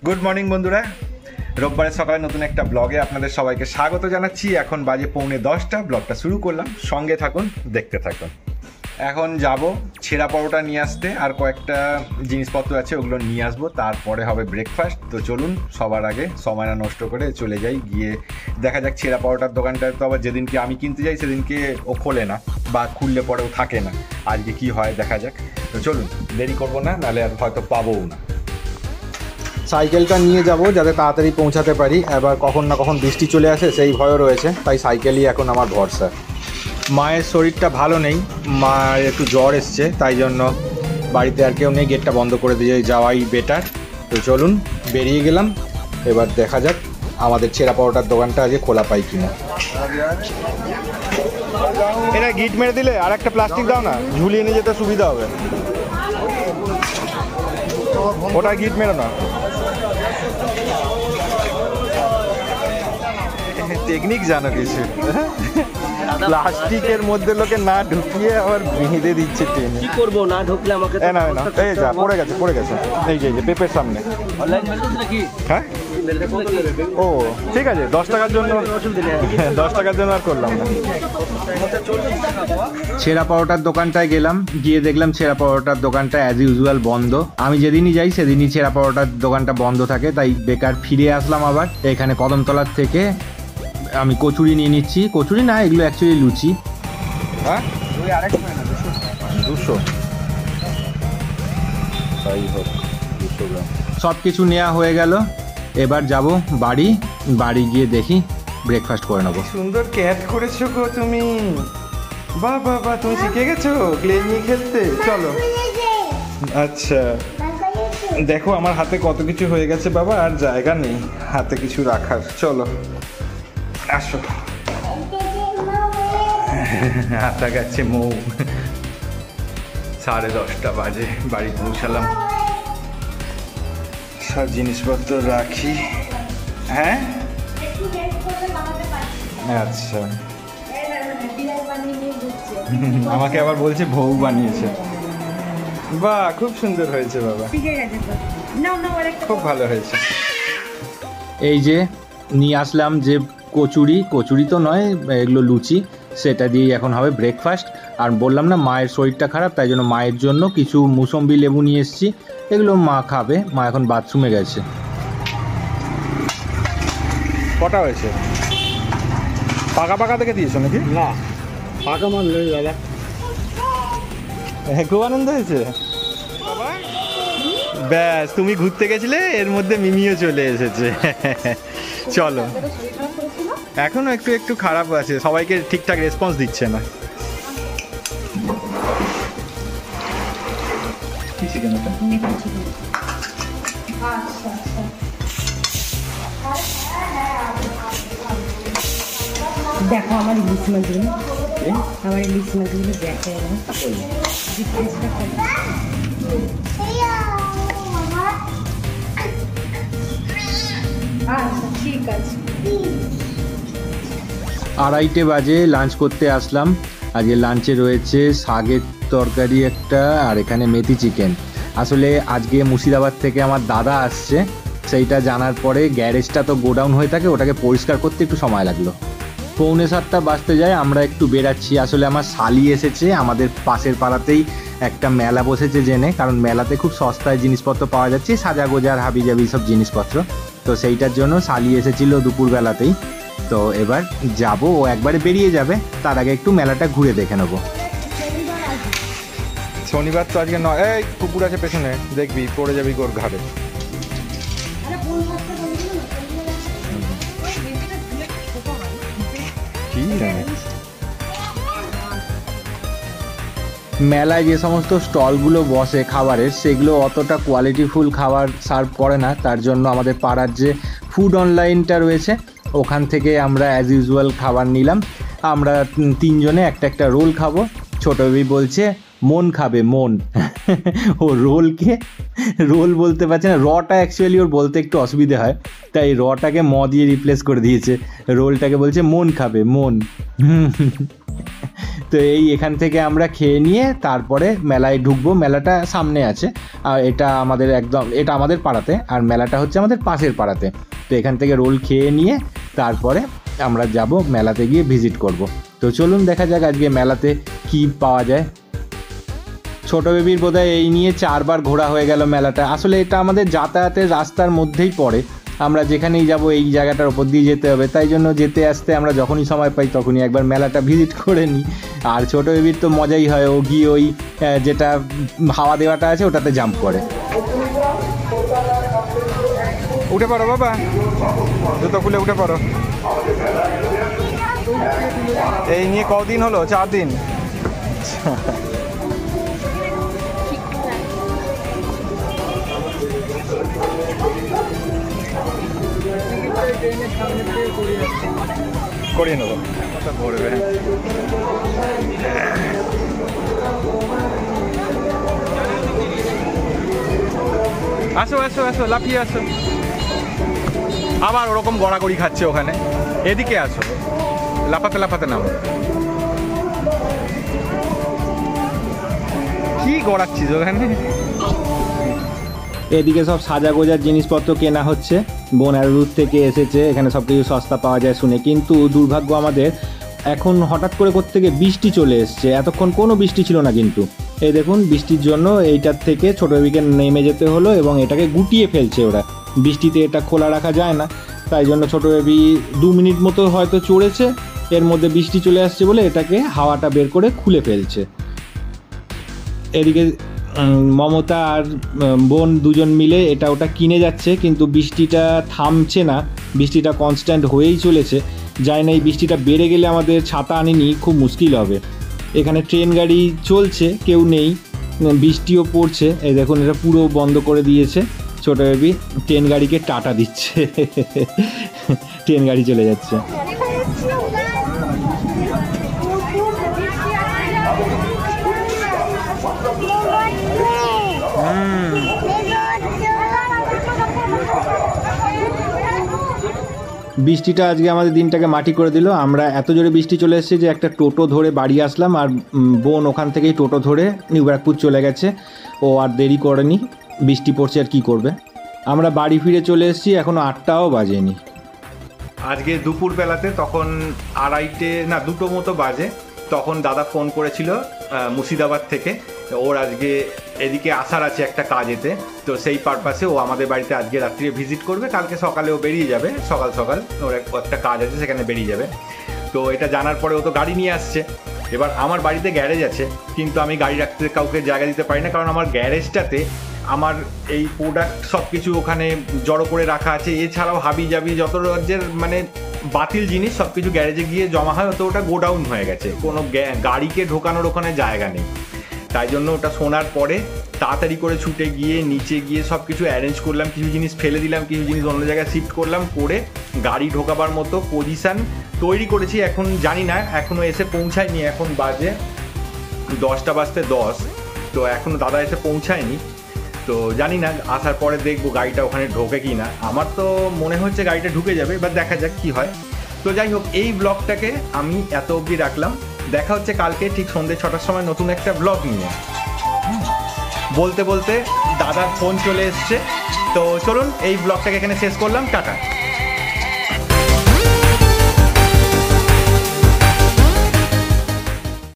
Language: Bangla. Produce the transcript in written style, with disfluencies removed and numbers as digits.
গুড মর্নিং বন্ধুরা, রোববারের সকালে নতুন একটা ব্লগে আপনাদের সবাইকে স্বাগত জানাচ্ছি। এখন বাজে 9:45, ব্লগটা শুরু করলাম। সঙ্গে থাকুন, দেখতে থাকুন। এখন যাব ছেঁড়া পরোটা নিয়ে আসতে, আর কয়েকটা জিনিসপত্র আছে ওগুলো নিয়ে আসবো, তারপরে হবে ব্রেকফাস্ট। তো চলুন সবার আগে সময় না নষ্ট করে চলে যাই, গিয়ে দেখা যাক ছেঁড়া পরোটার দোকানটা তো আবার যেদিনকে আমি কিনতে যাই সেদিনকে ও খোলে না, বা খুললে পরেও থাকে না। আজকে কি হয় দেখা যাক। তো চলুন, দেরি করবো না, নাহলে আর হয়তো পাবোও না। সাইকেলটা নিয়ে যাব যাতে তাড়াতাড়ি পৌঁছাতে পারি, এবার কখন না কখন বৃষ্টি চলে আসে সেই ভয়ও রয়েছে, তাই সাইকেলই এখন আমার ভরসা। মায়ের শরীরটা ভালো নেই, মায়ের একটু জ্বর এসছে, তাই জন্য বাড়িতে আর কেউ নেই, গেটটা বন্ধ করে দিয়ে যাওয়াই বেটার। তো চলুন বেরিয়ে গেলাম, এবার দেখা যাক আমাদের ছেঁড়া পরোটার দোকানটা আজকে খোলা পাই কিনা। এটা গিট মেরে দিলে আর একটা প্লাস্টিক দাও না, ঝুলিয়ে নিয়ে যেতে সুবিধা হবে। ওটা গিট মেরো না, টেকনিক জানো কিছু? প্লাস্টিকের মধ্যে লোকে না ঢুকিয়ে আবার বেঁধে দিচ্ছে টেনে। কি করব, না ঢুকলে আমাকে না না, এই যা পড়ে গেছে এই যে পেপের সামনে। হ্যাঁ ও ঠিক আছে, 10 টাকার জন্য 10 টাকার জন্য আর করলাম না। ছেঁড়া পরোটার দোকানটায় গেলাম, গিয়ে দেখলাম ছেঁড়া পরোটার দোকানটা অ্যাজ ইউজুয়াল বন্ধ। আমি যেদিনই যাই সেদিনই ছেঁড়া পরোটার দোকানটা বন্ধ থাকে, তাই বেকার ফিরে আসলাম আবার এখানে কদমতলার থেকে। আমি কচুরি নিয়ে নিচ্ছি, কচুরি না এগুলো অ্যাকচুয়ালি লুচি। হ্যাঁ 200, তাই হোক 200 গ্রাম। সব কিছু নেওয়া হয়ে গেল, এবার যাব বাড়ি গিয়ে দেখি ব্রেকফাস্ট করে নেবো। সুন্দর ক্যাট করেছো গো তুমি, বাহ বাহ বাহ, তুমি শিখে গেছো ক্লে নিয়ে খেলতে। চলো আচ্ছা, দেখো আমার হাতে কত কিছু হয়ে গেছে বাবা, আর জায়গা নেই হাতে কিছু রাখার। চলো আসো। হাতা গেছে মৌ। 10:30 বাজে, বাড়ি পৌঁছালাম। সব জিনিসপত্র রাখি। হ্যাঁ আচ্ছা, আমাকে আবার বলছে ভোগ বানিয়েছে। বাহ খুব সুন্দর হয়েছে বাবা, খুব ভালো হয়েছে। এই যে নিয়ে আসলাম যে কচুরি তো নয়, এগুলো লুচি, সেটা দিয়ে এখন হবে ব্রেকফাস্ট। আর বললাম না মায়ের শরীরটা খারাপ, তাই জন্য মায়ের জন্য কিছু মুসম্বি লেবু নিয়ে এসেছি, এগুলো মা খাবে। মা এখন বাথরুমে গেছে। কটা হয়েছে? পাকা দেখে দিয়েছো নাকি? না পাকা মান নেই দাদা। খুব আনন্দ হয়েছে। ব্যাস, তুমি ঘুরতে গেছিলে, এর মধ্যে মিমিও চলে এসেছে। চলো, এখনো একটু খারাপ আছে, সবাইকে ঠিকঠাক রেসপন্স দিচ্ছে না। দেখো আমার ইলিশ মাছগুলো, দেখো ঠিক আছে। 2:30 বাজে লাঞ্চ করতে আসলাম। আজকে লাঞ্চে রয়েছে শাকের তরকারি একটা, আর এখানে মেথি চিকেন। আসলে আজকে মুর্শিদাবাদ থেকে আমার দাদা আসছে, সেইটা জানার পরে গ্যারেজটা তো গোডাউন হয়ে থাকে, ওটাকে পরিষ্কার করতে একটু সময় লাগলো। 6:45 বাজতে যায়, আমরা একটু বেরাচ্ছি। আসলে আমার শালি এসেছে, আমাদের পাশের পাড়াতেই একটা মেলা বসেছে জেনে, কারণ মেলাতে খুব সস্তায় জিনিসপত্র পাওয়া যাচ্ছে, সাজা গোজার হাবিজাবি সব জিনিসপত্র। তো সেইটার জন্য শালি এসেছিল দুপুরবেলাতেই। তো এবার যাব, ও একবারে বেরিয়ে যাবে, তার আগে একটু মেলাটা ঘুরে দেখে নেবো। শনিবার তো আজকে নয়। এই কুকুর আছে পেছনে, দেখবি পড়ে যাবি গোর ঘাড়ে। কি জানি, মেলায় যে সমস্ত স্টলগুলো বসে খাবারের, সেগুলো অতটা কোয়ালিটিফুল খাবার সার্ভ করে না। তার জন্য আমাদের পাড়ার যে ফুড অনলাইনটা রয়েছে, ওখান থেকে আমরা অ্যাজ ইউজুয়াল খাবার নিলাম। আমরা 3 জনে একটা রোল খাবো। ছোট বেবি বলছে মন খাবে, মন। ও রোল বলতে পারছে না, রটা অ্যাকচুয়ালি ওর বলতে একটু অসুবিধে হয়, তাই রটাকে ম দিয়ে রিপ্লেস করে দিয়েছে, রোলটাকে বলছে মন খাবে, মন। তো এখান থেকে আমরা খেয়ে নিয়ে তারপরে মেলায় ঢুকবো। মেলাটা সামনে আছে, আর এটা আমাদের পাড়াতে, আর মেলাটা হচ্ছে আমাদের পাশের পাড়াতে। তো এখান থেকে রোল খেয়ে নিয়ে তারপরে আমরা যাব মেলাতে গিয়ে ভিজিট করব। তো চলুন দেখা যাক আজকে মেলাতে কি পাওয়া যায়। ছোট বেবির বোধহয় এই নিয়ে 4 বার ঘোরা হয়ে গেল মেলাটা। আসলে এটা আমাদের যাতায়াতের রাস্তার মধ্যেই পড়ে, আমরা যেখানেই যাব এই জায়গাটার ওপর দিয়ে যেতে হবে, তাই জন্য যেতে আসতে আমরা যখনই সময় পাই তখনই একবার মেলাটা ভিজিট করে নিই। আর ছোট বেবির তো মজাই হয়, ও গিয়ে ওই যেটা হাওয়া দেওয়াটা আছে ওটাতে জাম্প করে। উঠে পড়ো বাবা, জুতো খুলে উঠে পড়ো। এই নিয়ে কদিন হলো? 4 দিন। করিয়ে নেবো, ভরবে। আসো আসো আসো, লাফিয়ে আসো। আবার ওরকম গড়াগড়ি খাচ্ছে ওখানে। এদিকে আসো, লাফাতে লাফাতে নামো। কি গড়াচ্ছিস ওখানে? এদিকে সব সাজা গোজার জিনিসপত্র কেনা হচ্ছে। বোন আর দূর থেকে এসেছে, এখানে সব কিছু সস্তা পাওয়া যায় শুনে, কিন্তু দুর্ভাগ্য আমাদের এখন হঠাৎ করে কোত্থেকে বৃষ্টি চলে এসছে। এতক্ষণ কোনো বৃষ্টি ছিল না, কিন্তু এই দেখুন বৃষ্টির জন্য এইটার থেকে ছোট বেবিকে নেমে যেতে হলো এবং এটাকে গুটিয়ে ফেলছে ওরা। বৃষ্টিতে এটা খোলা রাখা যায় না, তাই জন্য ছোট বেবি 2 মিনিট মতো হয়তো চড়েছে, এর মধ্যে বৃষ্টি চলে আসছে বলে এটাকে হাওয়াটা বের করে খুলে ফেলছে। এদিকে মমতা আর বোন দুজন মিলে এটা ওটা কিনে যাচ্ছে, কিন্তু বৃষ্টিটা থামছে না, বৃষ্টিটা কনস্ট্যান্ট হয়েই চলেছে। যায় না, এই বৃষ্টিটা বেড়ে গেলে আমাদের ছাতা আনিনি খুব মুশকিল হবে। এখানে ট্রেন গাড়ি চলছে, কেউ নেই, বৃষ্টিও পড়ছে। এই দেখুন এটা পুরো বন্ধ করে দিয়েছে। ছোট বেবি ট্রেন গাড়িকে টাটা দিচ্ছে, ট্রেন গাড়ি চলে যাচ্ছে। বৃষ্টিটা আজকে আমাদের দিনটাকে মাটি করে দিল। আমরা এত জোরে বৃষ্টি চলে এসেছে যে একটা টোটো ধরে বাড়ি আসলাম, আর বোন ওখান থেকেই টোটো ধরে নিউ ব্যারাকপুর চলে গেছে। ও আর দেরি করেনি, বৃষ্টি পড়ছে আর কি করবে। আমরা বাড়ি ফিরে চলে এসেছি, এখনও 8টাও বাজেনি। আজকে দুপুরবেলাতে তখন 2টো মতো বাজে, তখন দাদা ফোন করেছিল মুর্শিদাবাদ থেকে। ওর আজকে এদিকে আসার আছে একটা কাজেতে, তো সেই পারপাসে ও আমাদের বাড়িতে আজকে রাত্রে ভিজিট করবে। কালকে সকালে ও বেরিয়ে যাবে, সকাল সকাল ওর একটা কাজ আছে সেখানে বেরিয়ে যাবে। তো এটা জানার পরে ও তো গাড়ি নিয়ে আসছে। এবার আমার বাড়িতে গ্যারেজ আছে, কিন্তু আমি গাড়ি রাখতে কাউকে জায়গা দিতে পারি না, কারণ আমার গ্যারেজটাতে আমার এই প্রোডাক্ট সব কিছু ওখানে জড়ো করে রাখা আছে। এছাড়াও হাবি জাবি যত রাজ্যের মানে বাতিল জিনিস সব কিছু গ্যারেজে গিয়ে জমা হয়, তো ওটা গোডাউন হয়ে গেছে, কোনো গাড়িকে ঢোকানোর ওখানে জায়গা নেই। তাই জন্য ওটা শোনার পরে তাড়াতাড়ি করে ছুটে গিয়ে নিচে গিয়ে সব কিছু অ্যারেঞ্জ করলাম, কিছু জিনিস ফেলে দিলাম, কিছু জিনিস অন্য জায়গায় শিফট করলাম, করে গাড়ি ঢোকাবার মতো পজিশান তৈরি করেছি। এখন জানি না, এখনও এসে পৌঁছায়নি, এখন বাজে 10টা বাজতে 10, তো এখনও দাদা এসে পৌঁছায়নি। তো জানি না, আসার পরে দেখবো গাড়িটা ওখানে ঢোকে কি না। আমার তো মনে হচ্ছে গাড়িটা ঢুকে যাবে, এবার দেখা যাক কি হয়। তো যাই হোক, এই ব্লগটাকে আমি এত অবধি রাখলাম। দেখা হচ্ছে কালকে ঠিক সন্ধ্যে 6টার সময় নতুন একটা ব্লগ নিয়ে। বলতে বলতে দাদার ফোন চলে এসছে, তো চলুন এই ব্লগটাকে এখানে শেষ করলাম। টাটা।